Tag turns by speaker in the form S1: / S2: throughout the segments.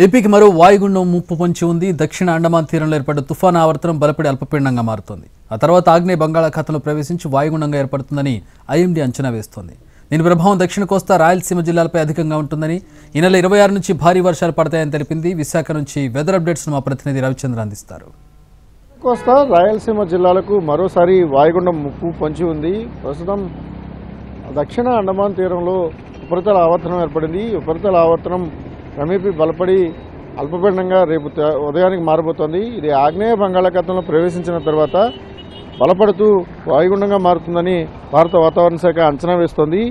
S1: ఏపీకి మరో వాయుగుండం ముప్పు పొంచి ఉంది. దక్షిణ అండమాన్ తీరంలో ఏర్పడ్డ తుఫాను ఆవర్తనం బలపడి అల్పపీడనంగా మారుతోంది. ఆ తర్వాత ఆగ్నేయ బంగాళాఖాతంలో ప్రవేశించి వాయుగుండంగా ఏర్పడుతుందని ఐఎండీ అంచనా వేస్తోంది. దీని ప్రభావం దక్షిణ కోస్తా రాయలసీమ జిల్లాలపై అధికంగా ఉంటుందని, ఈ నెల 26 నుంచి భారీ వర్షాలు పడతాయని తెలిపింది. విశాఖ నుంచి వెదర్ అప్డేట్స్ మా ప్రతినిధి రవిచంద్ర అందిస్తారు.
S2: కోస్తా రాయలసీమ జిల్లాలకు మరోసారి వాయుగుండం ముప్పు పొంచి ఉంది. ప్రస్తుతం దక్షిణ అండమాన్ తీరంలో ఉపరితల ఆవర్తనం ఏర్పడింది. ఉపరితల ఆవర్తనం క్రమేపీ బలపడి అల్పపీడనంగా రేపు ఉదయానికి మారబోతోంది. ఇది ఆగ్నేయ బంగాళాఖాతంలో ప్రవేశించిన తర్వాత బలపడుతూ వాయుగుండంగా మారుతుందని భారత వాతావరణ శాఖ అంచనా వేస్తోంది.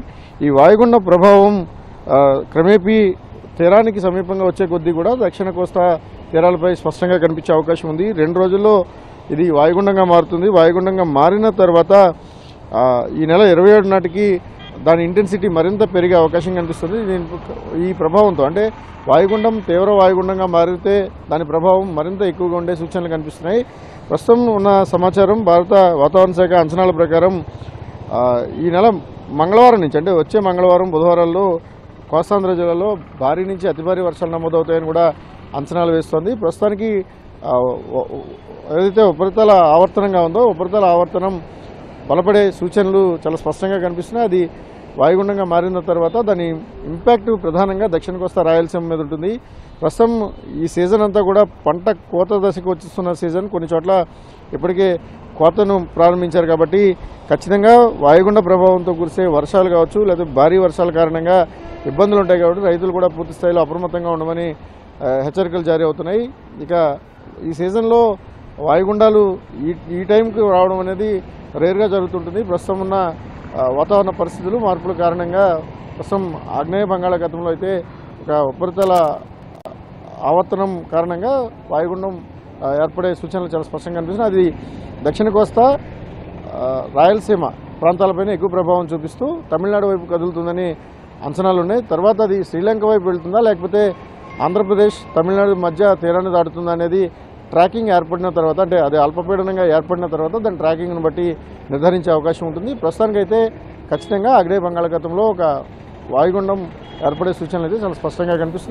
S2: ఈ వాయుగుండ ప్రభావం క్రమేపీ తీరానికి సమీపంగా వచ్చే కొద్దీ కూడా దక్షిణ కోస్తా తీరాలపై స్పష్టంగా కనిపించే అవకాశం ఉంది. 2 రోజుల్లో ఇది వాయుగుండంగా మారుతుంది. వాయుగుండంగా మారిన తర్వాత ఈ నెల 27 నాటికి దాని ఇంటెన్సిటీ మరింత పెరిగే అవకాశం కనిపిస్తుంది. ఈ ప్రభావంతో అంటే వాయుగుండం తీవ్ర వాయుగుండంగా మారితే దాని ప్రభావం మరింత ఎక్కువగా ఉండే సూచనలు కనిపిస్తున్నాయి. ప్రస్తుతం ఉన్న సమాచారం భారత వాతావరణ శాఖ అంచనాల ప్రకారం ఈ నెల మంగళవారం నుంచి అంటే వచ్చే మంగళవారం బుధవారాల్లో కోస్తాంధ్ర జిల్లాలో భారీ నుంచి అతి భారీ వర్షాలు నమోదవుతాయని కూడా అంచనాలు వేస్తోంది. ప్రస్తుతానికి ఏదైతే ఉపరితల ఆవర్తనంగా ఉందో ఉపరితల ఆవర్తనం బలపడే సూచనలు చాలా స్పష్టంగా కనిపిస్తున్నాయి. అది వాయుగుండంగా మారిన తర్వాత దాని ఇంపాక్ట్ ప్రధానంగా దక్షిణ కోస్తా రాయలసీమ మీద ఉంటుంది. ప్రస్తుతం ఈ సీజన్ అంతా కూడా పంట కోత దశకు వచ్చిస్తున్న సీజన్. కొన్ని చోట్ల ఇప్పటికే కోతను ప్రారంభించారు కాబట్టి ఖచ్చితంగా వాయుగుండ ప్రభావంతో కురిసే వర్షాలు కావచ్చు లేదా భారీ వర్షాల కారణంగా ఇబ్బందులు ఉంటాయి కాబట్టి రైతులు కూడా పూర్తి స్థాయిలో అప్రమత్తంగా ఉండమని హెచ్చరికలు జారీ అవుతున్నాయి. ఇక ఈ సీజన్లో వాయుగుండాలు ఈ టైంకి రావడం అనేది రేర్గా జరుగుతుంటుంది. ప్రస్తుతం ఉన్న వాతావరణ పరిస్థితులు మార్పుల కారణంగా ప్రస్తుతం ఆగ్నేయ బంగాళాఖాతంలో అయితే ఒక ఉపరితల ఆవర్తనం కారణంగా వాయుగుండం ఏర్పడే సూచనలు చాలా స్పష్టంగా కనిపిస్తున్నాయి. అది దక్షిణ కోస్తా రాయలసీమ ప్రాంతాలపైన ఎక్కువ ప్రభావం చూపిస్తూ తమిళనాడు వైపు కదులుతుందని అంచనాలు ఉన్నాయి. తర్వాత అది శ్రీలంక వైపు వెళ్తుందా లేకపోతే ఆంధ్రప్రదేశ్ తమిళనాడు మధ్య తీరాన్ని దాటుతుందా అనేది ట్రాకింగ్ ఏర్పడిన తర్వాత అంటే అది అల్పపీడనంగా ఏర్పడిన తర్వాత దాని ట్రాకింగ్ను బట్టి నిర్ధారించే అవకాశం ఉంటుంది. ప్రస్తుతానికైతే ఖచ్చితంగా ఆగ్నేయ బంగాళాఖాతంలో ఒక వాయుగుండం ఏర్పడే సూచనలు అయితే చాలా స్పష్టంగా కనిపిస్తుంది.